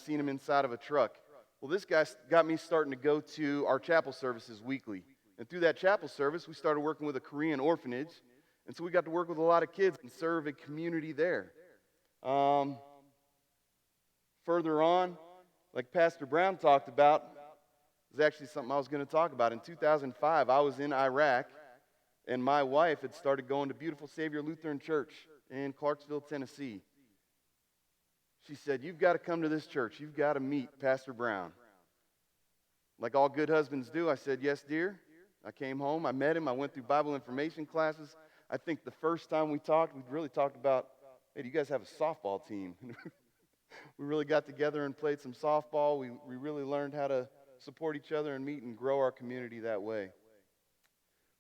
seen him inside of a truck. Well, this guy got me starting to go to our chapel services weekly. And through that chapel service, we started working with a Korean orphanage. And so we got to work with a lot of kids and serve a community there. Further on, like Pastor Brown talked about, is actually something I was going to talk about. In 2005, I was in Iraq, and my wife had started going to Beautiful Savior Lutheran Church in Clarksville, Tennessee. She said, "You've got to come to this church. You've got to meet Pastor Brown." Like all good husbands do, I said, "Yes, dear." I came home, I met him, I went through Bible information classes. I think the first time we talked, we really talked about, hey, do you guys have a softball team? We really got together and played some softball. We really learned how to support each other and meet and grow our community that way.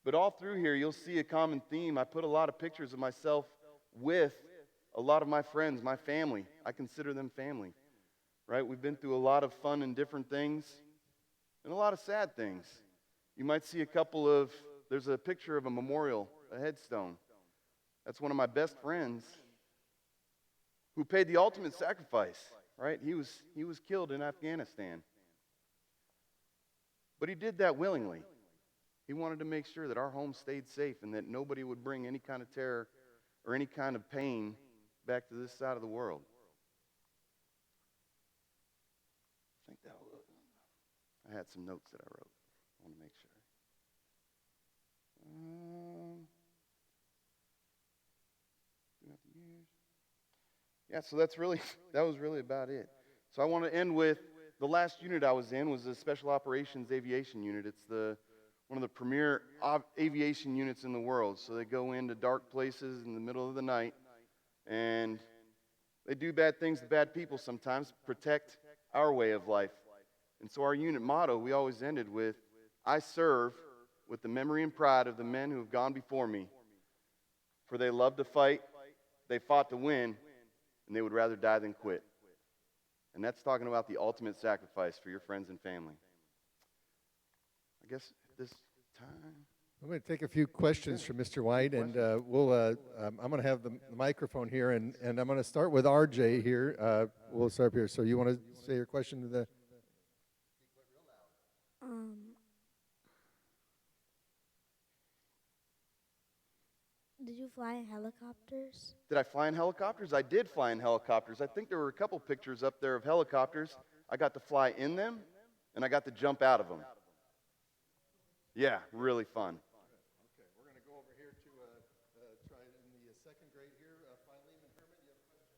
But all through here, you'll see a common theme. I put a lot of pictures of myself with a lot of my friends, my family. I consider them family, right? We've been through a lot of fun and different things and a lot of sad things. You might see there's a picture of a memorial, a headstone. That's one of my best friends who paid the ultimate sacrifice, right? He was killed in Afghanistan. But he did that willingly. He wanted to make sure that our home stayed safe and that nobody would bring any kind of terror or any kind of pain back to this side of the world. I had some notes that I wrote. I want to make sure. Yeah, so that was really about it. So I want to end with the last unit I was in was the Special Operations Aviation Unit. It's one of the premier aviation units in the world. So they go into dark places in the middle of the night, and they do bad things to bad people sometimes, protect our way of life. And so our unit motto, we always ended with, "I serve with the memory and pride of the men who have gone before me. For they loved to fight, they fought to win, and they would rather die than quit." And that's talking about the ultimate sacrifice for your friends and family. I guess at this time... I'm going to take a few questions from Mr. White, and I'm going to have the microphone here, and I'm going to start with RJ here. We'll start up here. So you want to say your question to the... Did you fly in helicopters? Did I fly in helicopters? I did fly in helicopters. I think there were a couple pictures up there of helicopters. I got to fly in them, and I got to jump out of them. Yeah, really fun. Okay, we're going to go over here to try in the second grade here. Philemon Herman, you have a question?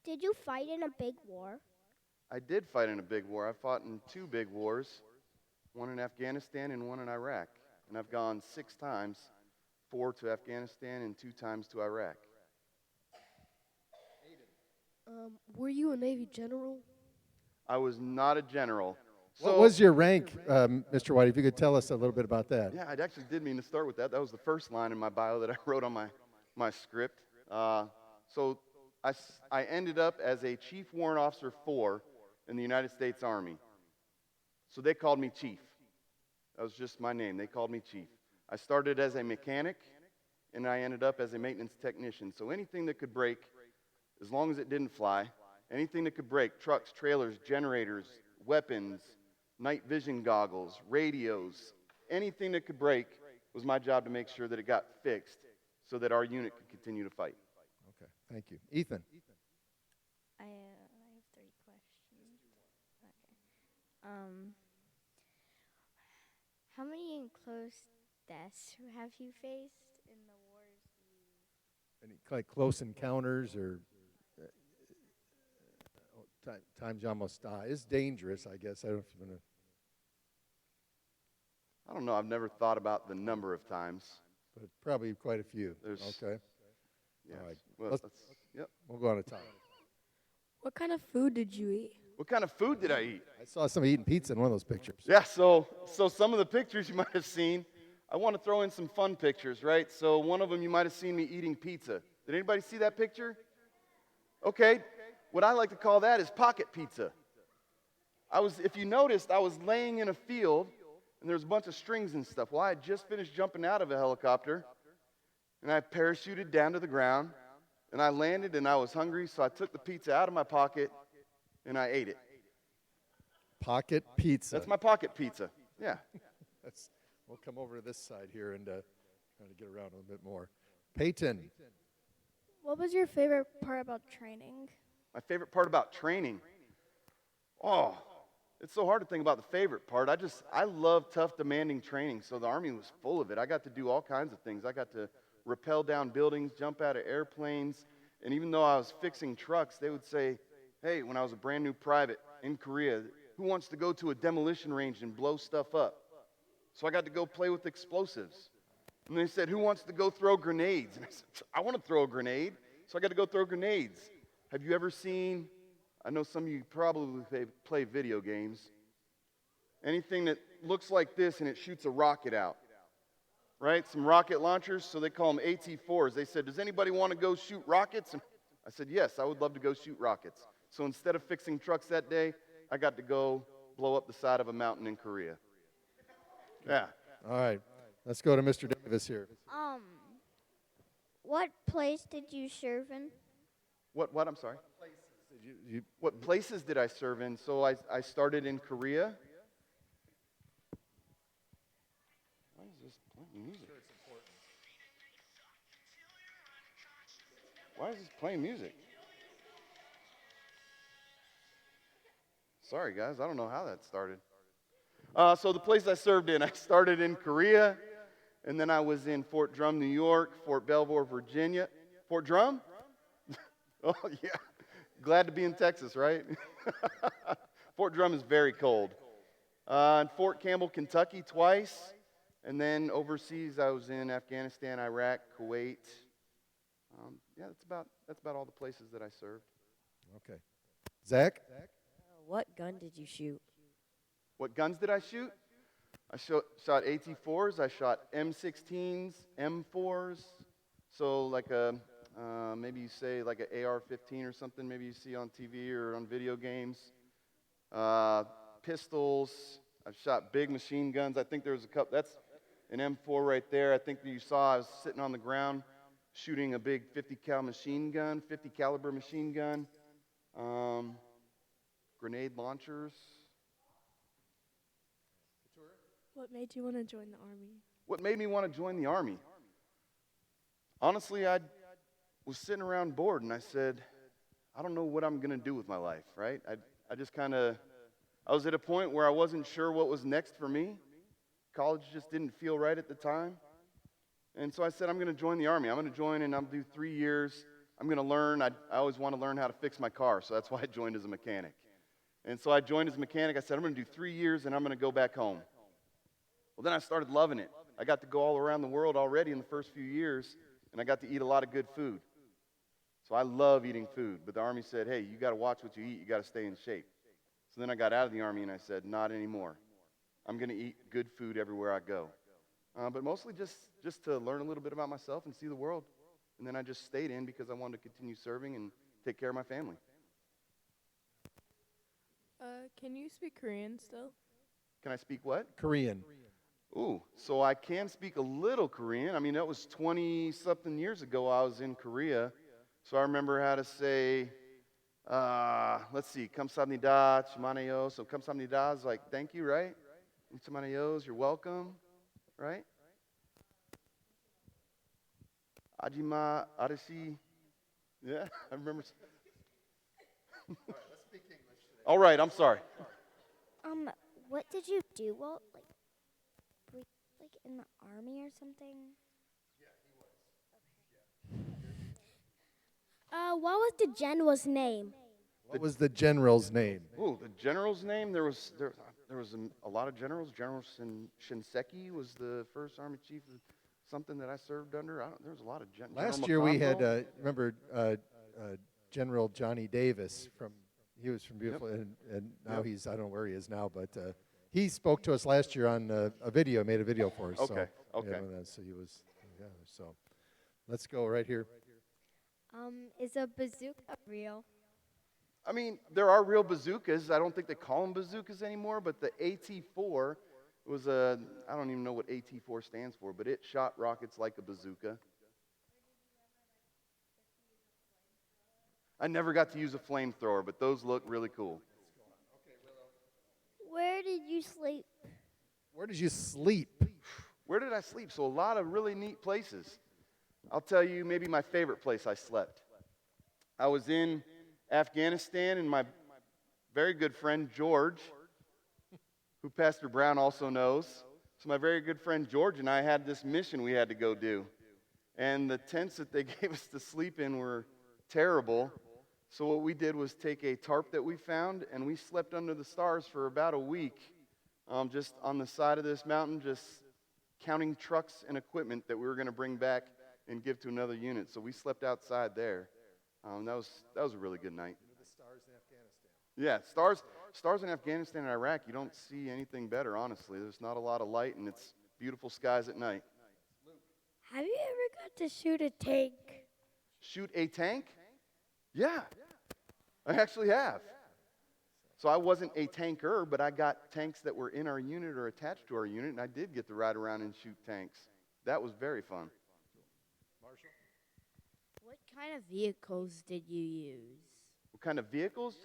Did you fight in a big war? I did fight in a big war. I fought in two big wars, one in Afghanistan and one in Iraq. And I've gone 6 times, 4 to Afghanistan and 2 times to Iraq. Were you a Navy general? I was not a general. What was your rank, Mr. White? If you could tell us a little bit about that. Yeah, I actually did mean to start with that. That was the first line in my bio that I wrote on my script. So I ended up as a Chief Warrant Officer 4 in the United States Army. So they called me Chief. That was just my name. They called me Chief. I started as a mechanic, and I ended up as a maintenance technician. So anything that could break, as long as it didn't fly, anything that could break, trucks, trailers, generators, weapons, night vision goggles, radios, anything that could break was my job to make sure that it got fixed so that our unit could continue to fight. Okay, thank you. Ethan. I have 3 questions. Okay. How many enclosed deaths have you faced in the wars? Any like close encounters or times you almost die? It's dangerous, I guess. I don't know if you're going to... I don't know. I've never thought about the number of times. But probably quite a few. Okay. Yeah. All right. Well, Yep. We'll go on to Tom. What kind of food did you eat? What kind of food did I eat? I saw somebody eating pizza in one of those pictures. Yeah, so some of the pictures you might have seen, I want to throw in some fun pictures, right? So one of them you might have seen me eating pizza. Did anybody see that picture? Okay. What I like to call that is pocket pizza. If you noticed, I was laying in a field, and there's a bunch of strings and stuff. Well, I had just finished jumping out of a helicopter, and I parachuted down to the ground, And I landed and I was hungry, so I took the pizza out of my pocket and I ate it. Pocket pizza. That's my pocket pizza. Yeah. We'll come over to this side here and try to get around a little bit more. Peyton. What was your favorite part about training? My favorite part about training. Oh, it's so hard to think about the favorite part. I love tough, demanding training, so the Army was full of it. I got to do all kinds of things. I got to rappel down buildings, jump out of airplanes, and even though I was fixing trucks, they would say, hey, when I was a brand new private in Korea, who wants to go to a demolition range and blow stuff up? So I got to go play with explosives. And they said, who wants to go throw grenades? And I said, I want to throw a grenade. So I got to go throw grenades. Have you ever seen, I know some of you probably play video games, anything that looks like this and it shoots a rocket out, right? Some rocket launchers, so they call them AT-4s. They said, does anybody want to go shoot rockets? And I said, yes, I would love to go shoot rockets. So instead of fixing trucks that day, I got to go blow up the side of a mountain in Korea. Yeah. All right. Let's go to Mr. Davis here. What place did you serve in? What, I'm sorry? You, What places did I serve in? So I started in Korea. Why is this playing music? Why is this playing music? Sorry, guys. I don't know how that started. So the place I served in, I started in Korea, and then I was in Fort Drum, New York, Fort Belvoir, Virginia. Fort Drum? Oh, yeah. Glad to be in Texas, right? Fort Drum is very cold. And Fort Campbell, Kentucky twice. And then overseas, I was in Afghanistan, Iraq, Kuwait. Yeah, that's about all the places that I served. okay. Zach? What gun did you shoot? What guns did I shoot? I shot AT-4s. I shot M16s, M4s. So like maybe you say like an AR-15 or something. Maybe you see on TV or on video games. Pistols. I've shot big machine guns. I think there was a couple. That's an M4 right there. I think that you saw I was sitting on the ground shooting a big 50 cal machine gun, 50 caliber machine gun. Grenade launchers. What made you want to join the Army? What made me want to join the Army? Honestly, I was sitting around bored and I said, I don't know what I'm going to do with my life, right? I just kind of, I was at a point where I wasn't sure what was next for me. College just didn't feel right at the time. And so I said, I'm going to join the Army. I'm going to join and I'm going to do 3 years. I'm going to learn. I always want to learn how to fix my car, so that's why I joined as a mechanic. And so I joined as a mechanic. I said, I'm going to do 3 years and I'm going to go back home. Well, then I started loving it. I got to go all around the world already in the first few years, and I got to eat a lot of good food. So I love eating food. But the Army said, hey, you got to watch what you eat. You got to stay in shape. So then I got out of the Army and I said, not anymore. I'm going to eat good food everywhere I go. But mostly just to learn a little bit about myself and see the world. And then I just stayed in because I wanted to continue serving and take care of my family. Can you speak Korean still? Can I speak what? Korean. Ooh, so I can speak a little Korean. I mean, that was 20-something years ago I was in Korea. So I remember how to say, let's see, kamsahamnida, chimanayo. So kamsahamnida is like, thank you, right? And chimanayo is you're welcome, right? Ajima, arashi. Yeah, I remember. All right, I'm sorry. What did you do? Well, like in the Army or something? What was the general's name? What was the general's name? Ooh, the general's name, there was a lot of generals. General Shinseki was the first Army chief of something that I served under. There was a lot of generals. Last year we had, remember, General Johnny Davis he was from Beautiful, and now Yep. he's, I don't know where he is now, but he spoke to us last year on a video, made a video for us. Okay, So, okay. yeah, so he was, yeah, so let's go right here. Is a bazooka real? I mean, there are real bazookas. I don't think they call them bazookas anymore, but the AT-4 was I don't even know what AT-4 stands for, but it shot rockets like a bazooka. I never got to use a flamethrower, but those look really cool. Where did you sleep? Where did you sleep? Where did I sleep? So a lot of really neat places. I'll tell you maybe my favorite place I slept. I was in Afghanistan, and my very good friend George, who Pastor Brown also knows. So my very good friend George and I had this mission we had to go do. And the tents that they gave us to sleep in were terrible. So what we did was take a tarp that we found, and we slept under the stars for about a week, just on the side of this mountain, just counting trucks and equipment that we were going to bring back and give to another unit. So we slept outside there. That was a really good night. The stars in Afghanistan. Yeah, stars in Afghanistan and Iraq, you don't see anything better, honestly. There's not a lot of light, and it's beautiful skies at night. Have you ever got to shoot a tank? Shoot a tank? Yeah, I actually have. So I wasn't a tanker, but I got tanks that were in our unit or attached to our unit, and I did get to ride around and shoot tanks. That was very fun. What kind of vehicles did you use? What kind of vehicles?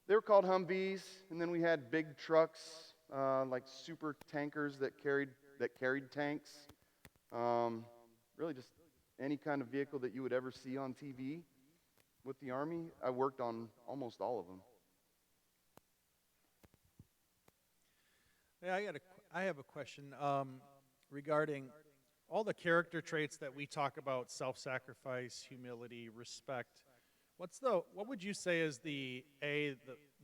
They were called Humvees, and then we had big trucks, like super tankers that carried tanks. Really just any kind of vehicle that you would ever see on TV with the Army. I worked on almost all of them. Yeah, I have a question regarding all the character traits that we talk about: self-sacrifice, humility, respect. What would you say is the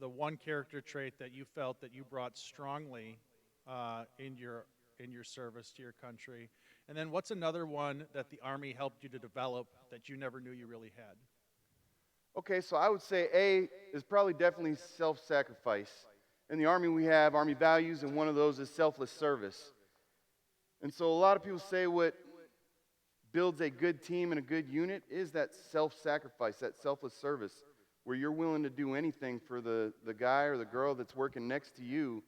one character trait that you felt that you brought strongly in your service to your country? And then what's another one that the Army helped you to develop that you never knew you really had? Okay, so I would say A is probably definitely self-sacrifice. In the Army, we have Army values, and one of those is selfless service. And so a lot of people say what builds a good team and a good unit is that self-sacrifice, that selfless service, where you're willing to do anything for the guy or the girl that's working next to you,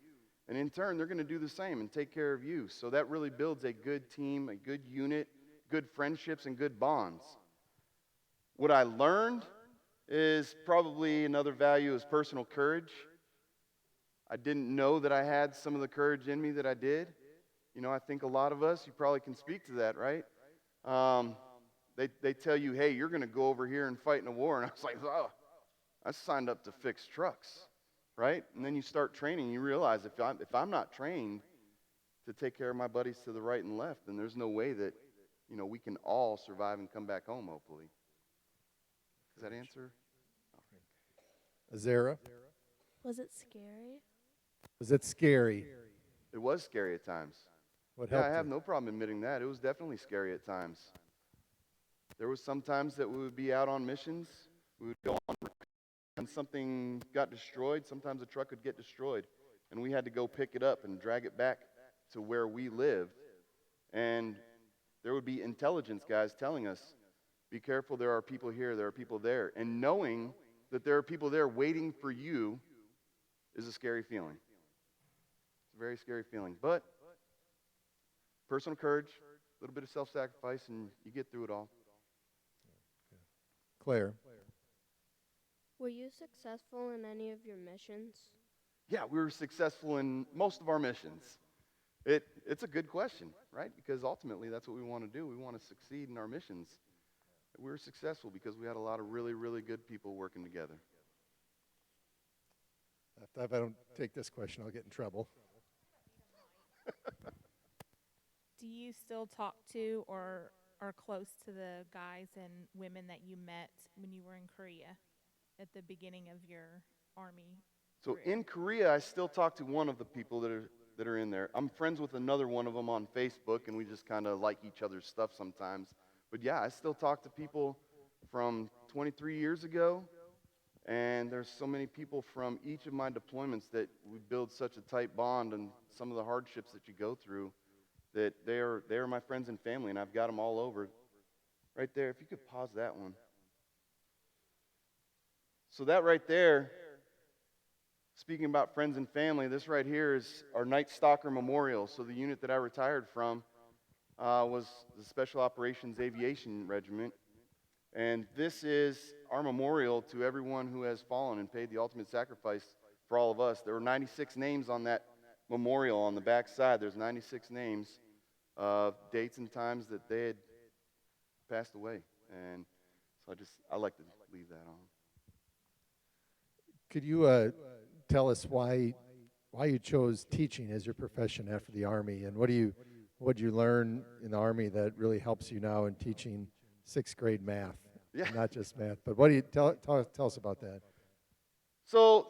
and in turn, they're going to do the same and take care of you. So that really builds a good team, a good unit, good friendships, and good bonds. What I learned is probably another value is personal courage. I didn't know that I had some of the courage in me that I did. You know, I think a lot of us, you probably can speak to that, right? They tell you, hey, you're going to go over here and fight in a war. And I was like, oh, I signed up to fix trucks, right? And then you start training, you realize if I'm not trained to take care of my buddies to the right and left, then there's no way that, you know, we can all survive and come back home, hopefully. Does that answer? Azera, Was it scary? was it scary? It was scary at times. What Yeah, I helped have you? no problem admitting that. It was definitely scary at times. There was some times that we would be out on missions. We would go on and something got destroyed. Sometimes a truck would get destroyed, and we had to go pick it up and drag it back to where we lived. And there would be intelligence guys telling us, be careful, there are people here, there are people there. And knowing that there are people there waiting for you is a scary feeling. It's a very scary feeling. But personal courage, a little bit of self-sacrifice, and you get through it all. Claire. Were you successful in any of your missions? Yeah, we were successful in most of our missions. It's a good question, right? Because ultimately that's what we want to do. We want to succeed in our missions. We were successful because we had a lot of really, really good people working together. If I don't take this question, I'll get in trouble. Do you still talk to or are close to the guys and women that you met when you were in Korea at the beginning of your Army? So career? in Korea, I still talk to one of the people that are in there. I'm friends with another one of them on Facebook, and we just kind of like each other's stuff sometimes. But yeah, I still talk to people from 23 years ago, and there's so many people from each of my deployments that we build such a tight bond, and some of the hardships that you go through, that they are my friends and family, and I've got them all over. Right there, if you could pause that one. So that right there, speaking about friends and family, this right here is our Night Stalker Memorial. So the unit that I retired from was the Special Operations Aviation Regiment. And this is our memorial to everyone who has fallen and paid the ultimate sacrifice for all of us. There were 96 names on that memorial on the back side. There's 96 names of dates and times that they had passed away. And so I like to leave that on. Could you tell us why you chose teaching as your profession after the Army, and what did you learn in the Army that really helps you now in teaching sixth grade math? Yeah. Not just math, but what do you tell us about that? So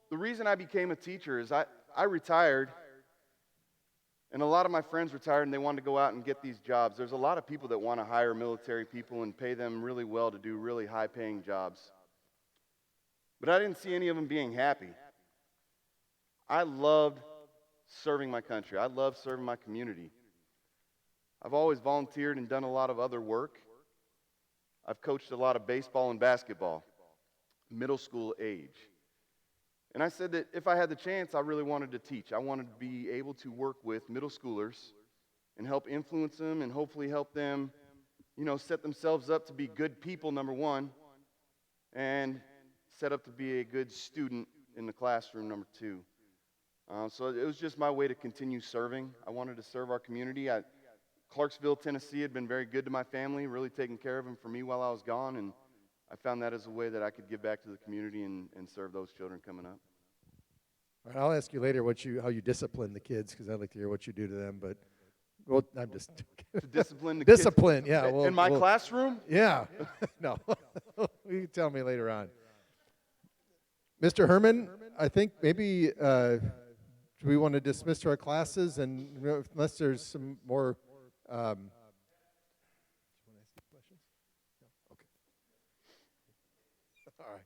the reason I became a teacher is I retired, and a lot of my friends retired, and they wanted to go out and get these jobs. There's a lot of people that want to hire military people and pay them really well to do really high-paying jobs. But I didn't see any of them being happy. I loved serving my country. I loved serving my community. I've always volunteered and done a lot of other work. I've coached a lot of baseball and basketball, middle school age. And I said that if I had the chance, I really wanted to teach. I wanted to be able to work with middle schoolers and help influence them and hopefully help them, set themselves up to be good people, number one, and set up to be a good student in the classroom, number two. So it was just my way to continue serving. I wanted to serve our community. Clarksville, Tennessee had been very good to my family, really taking care of them for me while I was gone, and I found that as a way that I could give back to the community and serve those children coming up. All right, I'll ask you later how you discipline the kids, because I'd like to hear what you do to them. But I'm just To discipline the discipline. kids. Yeah, In my classroom? Yeah, no, you can tell me later on. Mr. Herman, I think maybe we want to dismiss our classes, and unless there's some more. Do you want to ask any questions? No? Okay. All right.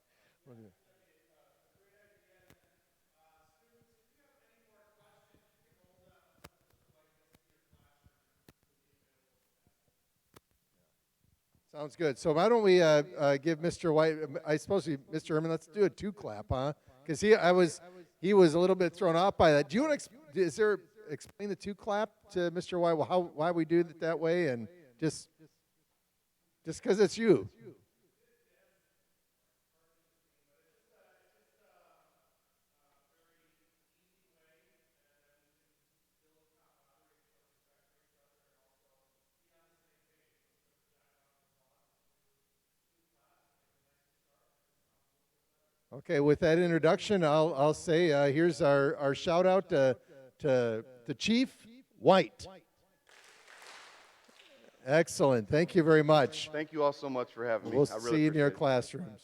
Sounds good. So why don't we give Mr. White? I suppose Mr. Herman, let's do a two clap, huh? Because he was a little bit thrown off by that. Do you want to explain the two clap to Mr. White? Well, why we do it that way, and just because it's you. Okay, with that introduction, I'll say here's our shout out to Chief White. Excellent. Thank you very much. Thank you all so much for having me. We'll I really see you in your appreciate it. classrooms.